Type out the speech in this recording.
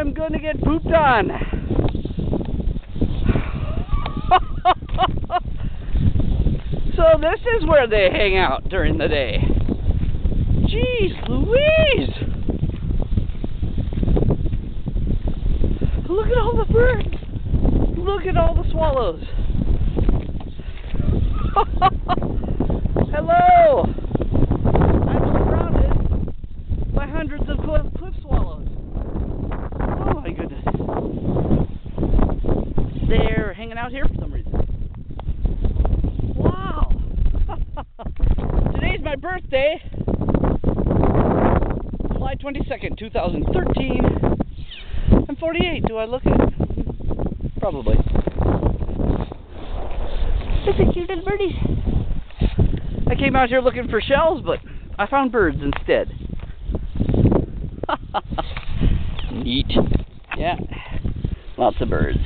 I'm gonna get pooped on. So this is where they hang out during the day. Jeez Louise! Look at all the birds! Look at all the swallows! Hello! I'm surrounded by hundreds of cliff swallows. Oh my goodness. They're hanging out here for some reason. Wow! Today's my birthday. July 22nd, 2013. I'm 48. Do I look it? Probably. Look at cute little birdies. I came out here looking for shells, but I found birds instead. Neat. Yeah, lots of birds.